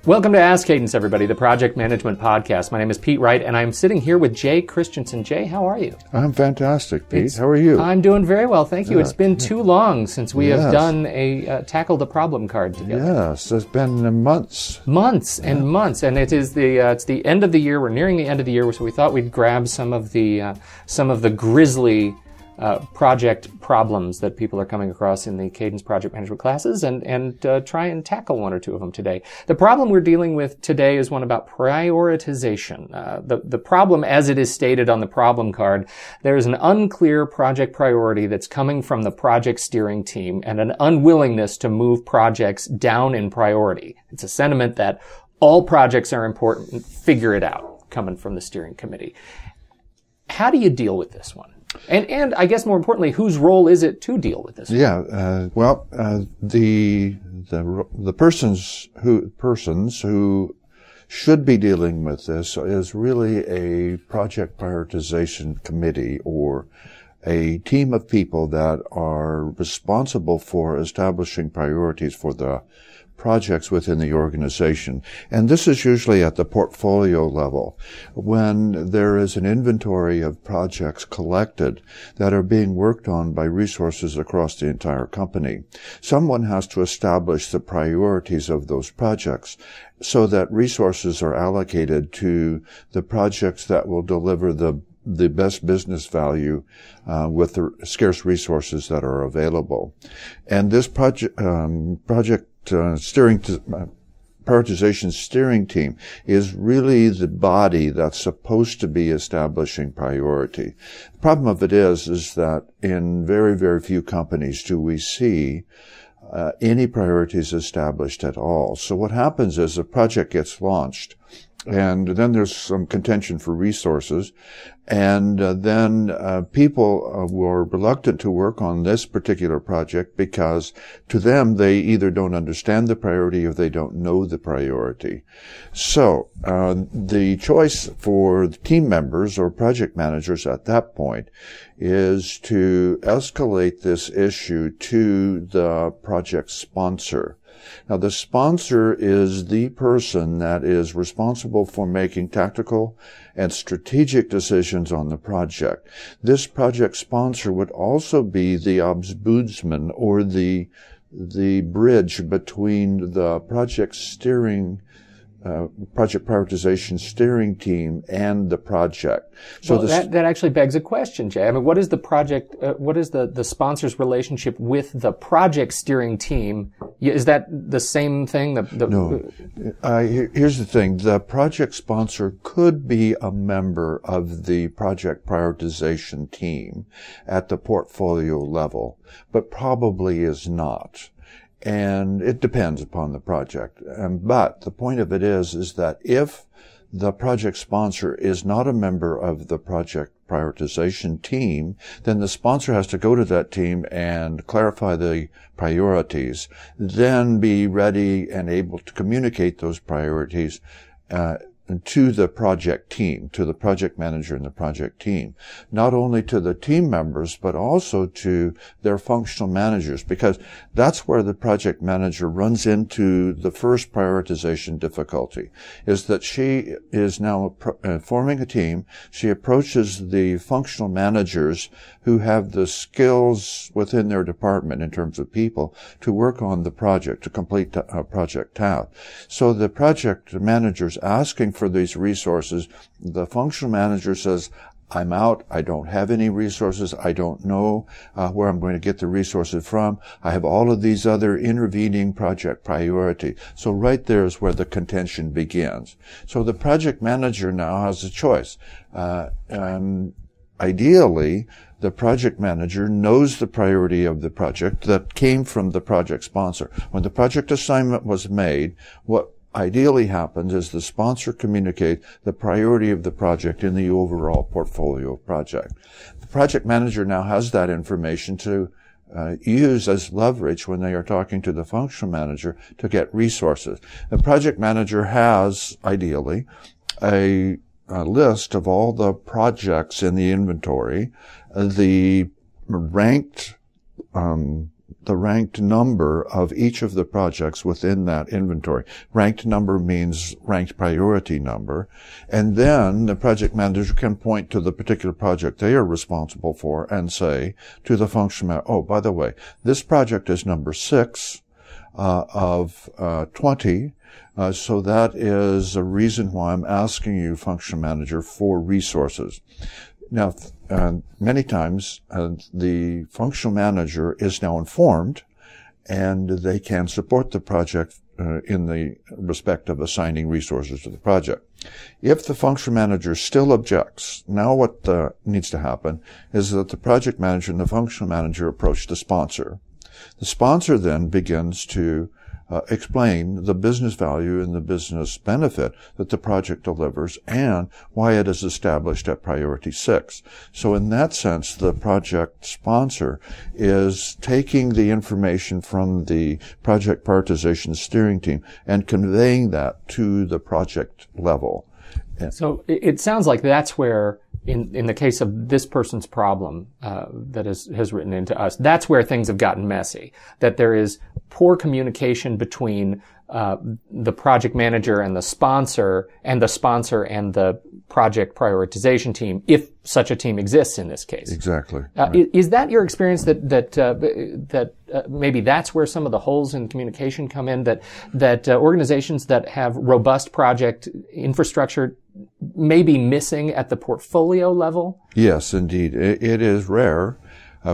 Welcome to Ask Cadence, everybody, the project management podcast. My name is Pete Wright, and I'm sitting here with Jay Christensen. Jay, how are you? I'm fantastic, Pete. How are you? I'm doing very well, thank you. It's been too long since we have done a Tackle the Problem card together. Yes, it's been months. Months and months, and it is it's the end of the year. We're nearing the end of the year, so we thought we'd grab some of the grisly project problems that people are coming across in the Cadence project management classes and try and tackle one or two of them today. The problem we're dealing with today is one about prioritization. The problem, as it is stated on the problem card, there is an unclear project priority that's coming from the project steering team and an unwillingness to move projects down in priority. It's a sentiment that all projects are important, figure it out, coming from the steering committee. How do you deal with this one? And I guess more importantly, whose role is it to deal with this? The persons who should be dealing with this is really a project prioritization committee or a team of people that are responsible for establishing priorities for the projects within the organization. And this is usually at the portfolio level, when there is an inventory of projects collected that are being worked on by resources across the entire company. Someone has to establish the priorities of those projects so that resources are allocated to the projects that will deliver the best business value with the scarce resources that are available. And this prioritization steering team is really the body that's supposed to be establishing priority. The problem of it is that in very, very few companies do we see any priorities established at all. So what happens is a project gets launched, and then there's some contention for resources, and then people were reluctant to work on this particular project because to them they either don't understand the priority or they don't know the priority. So the choice for the team members or project managers at that point is to escalate this issue to the project sponsor. Now, the sponsor is the person that is responsible for making tactical and strategic decisions on the project. This project sponsor would also be the ombudsman or the bridge between the project prioritization steering team and the project. So well, that actually begs a question, Jay. I mean, what is the project? What is the sponsor's relationship with the project steering team? Is that the same thing? No. Here's the thing: the project sponsor could be a member of the project prioritization team at the portfolio level, but probably is not. And it depends upon the project. But the point of it is that if the project sponsor is not a member of the project prioritization team, then the sponsor has to go to that team and clarify the priorities, then be ready and able to communicate those priorities to the project team, to the project manager and the project team, not only to the team members, but also to their functional managers, because that's where the project manager runs into the first prioritization difficulty, is that she is now forming a team. She approaches the functional managers who have the skills within their department in terms of people to work on the project, to complete a project task. So the project manager's asking for these resources. The functional manager says, I'm out. I don't have any resources. I don't know where I'm going to get the resources from. I have all of these other intervening project priority. So right there is where the contention begins. So the project manager now has a choice. Ideally, the project manager knows the priority of the project that came from the project sponsor. When the project assignment was made, what ideally happens is the sponsor communicates the priority of the project in the overall portfolio project. The project manager now has that information to use as leverage when they are talking to the functional manager to get resources. The project manager has, ideally, a list of all the projects in the inventory, the ranked the ranked number of each of the projects within that inventory. Ranked number means ranked priority number. And then the project manager can point to the particular project they are responsible for and say to the function manager, oh, by the way, this project is number 6 of 20. So that is a reason why I'm asking you, function manager, for resources. Now, many times, the functional manager is now informed, and they can support the project in the respect of assigning resources to the project. If the functional manager still objects, now what needs to happen is that the project manager and the functional manager approach the sponsor. The sponsor then begins to explain the business value and the business benefit that the project delivers and why it is established at priority 6. So in that sense, the project sponsor is taking the information from the project prioritization steering team and conveying that to the project level. So it sounds like that's where, in the case of this person's problem that has written into us, that's where things have gotten messy. That there is poor communication between the project manager and the sponsor and the project prioritization team, if such a team exists in this case. Exactly. Right. Is that your experience that maybe that's where some of the holes in communication come in? That organizations that have robust project infrastructure may be missing at the portfolio level? Yes, indeed. It is rare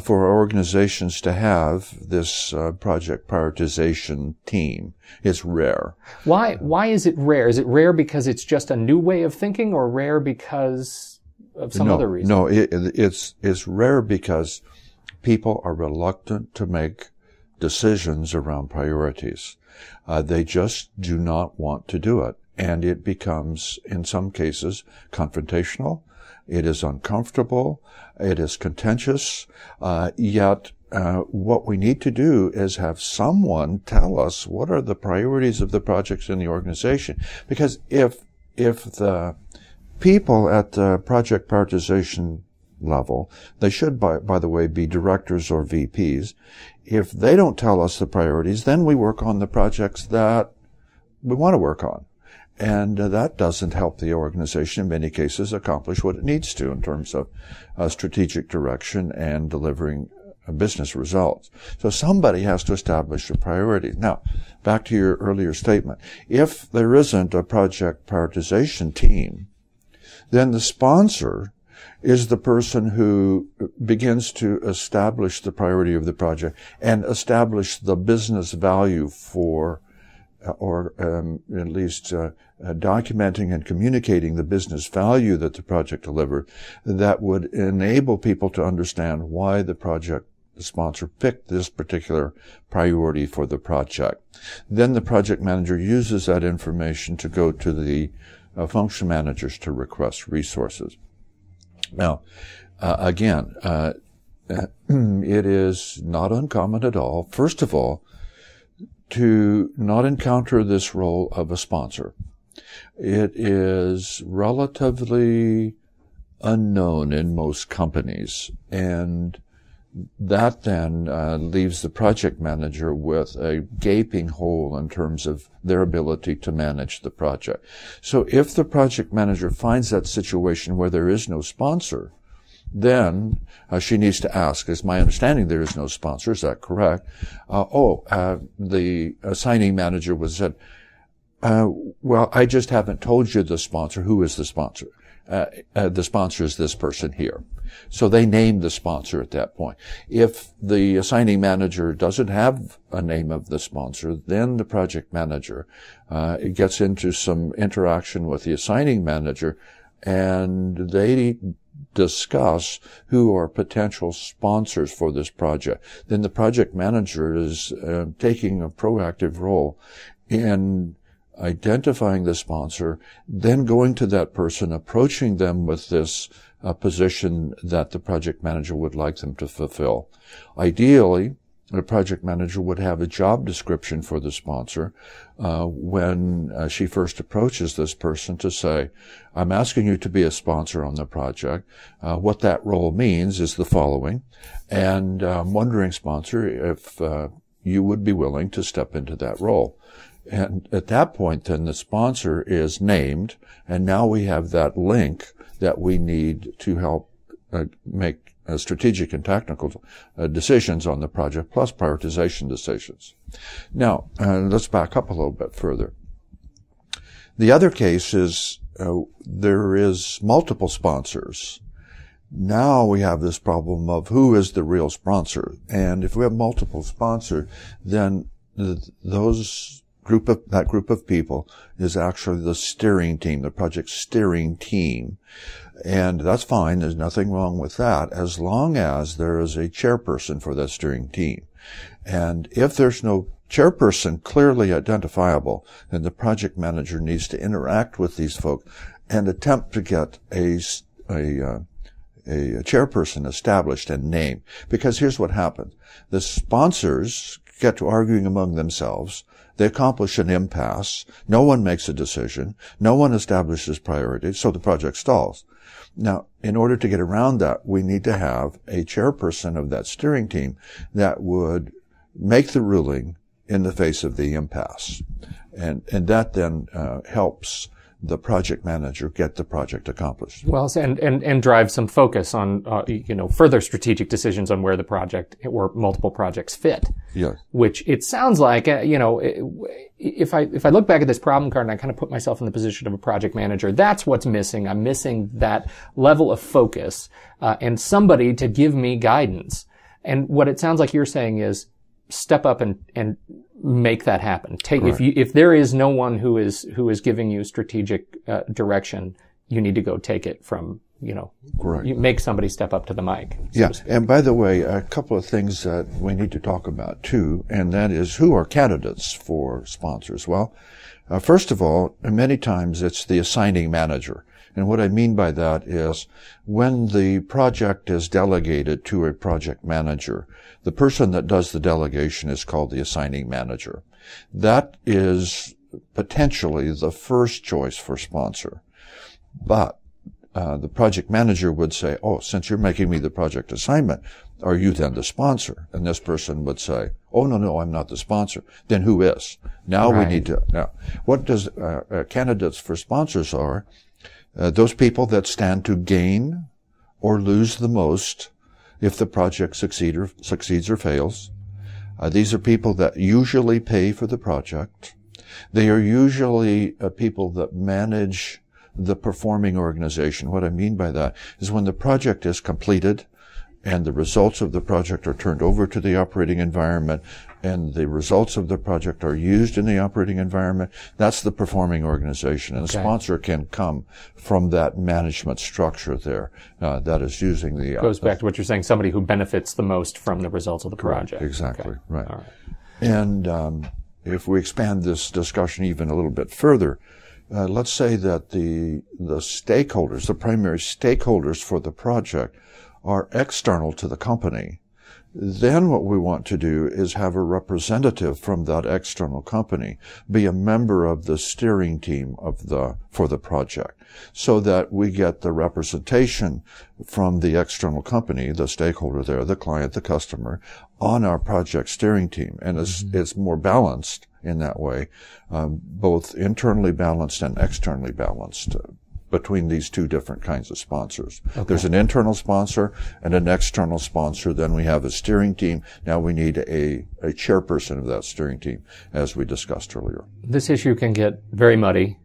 for organizations to have this project prioritization team. It's rare. Why is it rare? Is it rare because it's just a new way of thinking, or rare because of some other reason? No, it's rare because people are reluctant to make decisions around priorities. They just do not want to do it. And it becomes, in some cases, confrontational. It is uncomfortable. It is contentious. Yet, what we need to do is have someone tell us what are the priorities of the projects in the organization. Because if the people at the project prioritization level, they should, by the way, be directors or VPs. If they don't tell us the priorities, then we work on the projects that we want to work on. And that doesn't help the organization in many cases accomplish what it needs to in terms of strategic direction and delivering business results. So somebody has to establish the priorities. Now, back to your earlier statement. If there isn't a project prioritization team, then the sponsor is the person who begins to establish the priority of the project and establish the business value for or at least documenting and communicating the business value that the project delivered that would enable people to understand why the project sponsor picked this particular priority for the project. Then the project manager uses that information to go to the function managers to request resources. Now, again, it is not uncommon at all, first of all, to not encounter this role of a sponsor. It is relatively unknown in most companies, and that then leaves the project manager with a gaping hole in terms of their ability to manage the project. So if the project manager finds that situation where there is no sponsor, then she needs to ask, is my understanding there is no sponsor, is that correct? The assigning manager was said, well, I just haven't told you the sponsor. Who is the sponsor? The sponsor is this person here. So they name the sponsor at that point. If the assigning manager doesn't have a name of the sponsor, then the project manager gets into some interaction with the assigning manager, and they discuss who are potential sponsors for this project. Then the project manager is taking a proactive role in identifying the sponsor, then going to that person, approaching them with this position that the project manager would like them to fulfill. Ideally, the project manager would have a job description for the sponsor when she first approaches this person to say, I'm asking you to be a sponsor on the project. What that role means is the following, and I'm wondering, sponsor, if you would be willing to step into that role. And at that point, then the sponsor is named, and now we have that link that we need to help make strategic and technical decisions on the project, plus prioritization decisions. Now, let's back up a little bit further. The other case is there is multiple sponsors. Now we have this problem of who is the real sponsor. And if we have multiple sponsors, then that group of people is actually the steering team, the project steering team. And that's fine. There's nothing wrong with that, as long as there is a chairperson for that steering team. And if there's no chairperson clearly identifiable, then the project manager needs to interact with these folks and attempt to get a chairperson established and named. Because here's what happens. The sponsors get to arguing among themselves. They accomplish an impasse. No one makes a decision. No one establishes priorities, so the project stalls. Now, in order to get around that, we need to have a chairperson of that steering team that would make the ruling in the face of the impasse. And that then helps the project manager get the project accomplished. Well, and drive some focus on, further strategic decisions on where the project or multiple projects fit. Yes. Which it sounds like, if I look back at this problem card and I kind of put myself in the position of a project manager, that's what's missing. I'm missing that level of focus, and somebody to give me guidance. And what it sounds like you're saying is step up and make that happen. If there is no one who is giving you strategic direction, you need to go take it from, you make somebody step up to the mic. Yeah. And by the way, a couple of things that we need to talk about too, and that is who are candidates for sponsors. Well, first of all, many times it's the assigning manager. And what I mean by that is when the project is delegated to a project manager, the person that does the delegation is called the assigning manager. That is potentially the first choice for sponsor. But the project manager would say, oh, since you're making me the project assignment, are you then the sponsor? And this person would say, oh, no, I'm not the sponsor. Then who is? Now we need to, now, what does candidates for sponsors are? Those people that stand to gain or lose the most if the project succeeds or fails. These are people that usually pay for the project. They are usually people that manage the performing organization. What I mean by that is when the project is completed and the results of the project are turned over to the operating environment and the results of the project are used in the operating environment, that's the performing organization. And a sponsor can come from that management structure there that is using the... Goes back to what you're saying, somebody who benefits the most from the results of the project. Exactly, right. All right. And if we expand this discussion even a little bit further, let's say that the stakeholders, the primary stakeholders for the project, are external to the company. Then what we want to do is have a representative from that external company be a member of the steering team for the project, so that we get the representation from the external company, the stakeholder there, the client, the customer, on our project steering team. And it's more balanced in that way, both internally balanced and externally balanced between these two different kinds of sponsors. Okay. There's an internal sponsor and an external sponsor. Then we have a steering team. Now we need a chairperson of that steering team, as we discussed earlier. This issue can get very muddy.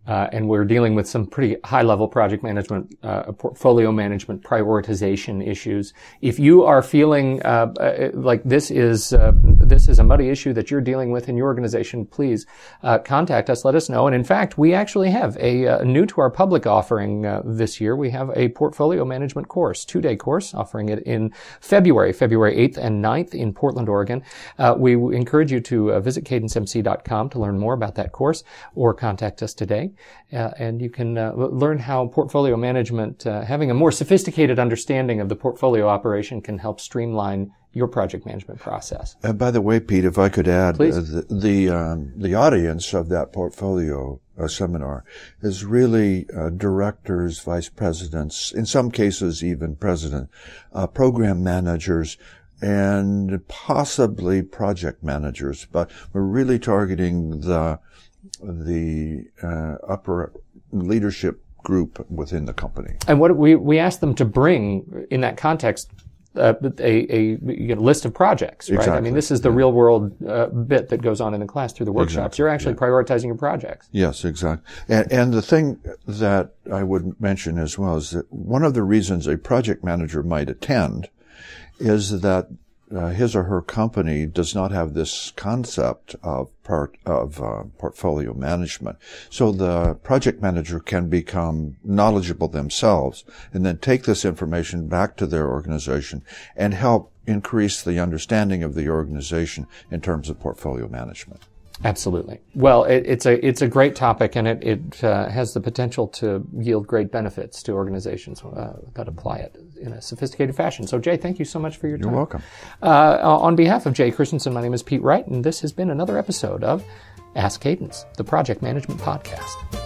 And we're dealing with some pretty high-level project management, portfolio management, prioritization issues. If you are feeling like this is a muddy issue that you're dealing with in your organization, please contact us. Let us know. And in fact, we actually have a new to our public offering this year. We have a portfolio management course, 2-day course, offering it in February 8th and 9th in Portland, Oregon. We encourage you to visit cadencemc.com to learn more about that course, or contact us today. And you can learn how portfolio management, having a more sophisticated understanding of the portfolio operation, can help streamline your project management process. And by the way, Pete, if I could add, Please. The audience of that portfolio seminar is really directors, vice presidents, in some cases even president, program managers, and possibly project managers. But we're really targeting the upper leadership group within the company. And what we asked them to bring in that context a list of projects, right? Exactly. I mean, this is the real world bit that goes on in the class through the workshops. Exactly. You're actually prioritizing your projects. Yes, exactly. And the thing that I would mention as well is that one of the reasons a project manager might attend is that his or her company does not have this concept of portfolio management. So the project manager can become knowledgeable themselves and then take this information back to their organization and help increase the understanding of the organization in terms of portfolio management. Absolutely. Well, it's a great topic, and it has the potential to yield great benefits to organizations that apply it in a sophisticated fashion. So, Jay, thank you so much for your time. You're welcome. On behalf of Jay Christensen, my name is Pete Wright, and this has been another episode of Ask Cadence, the Project Management Podcast.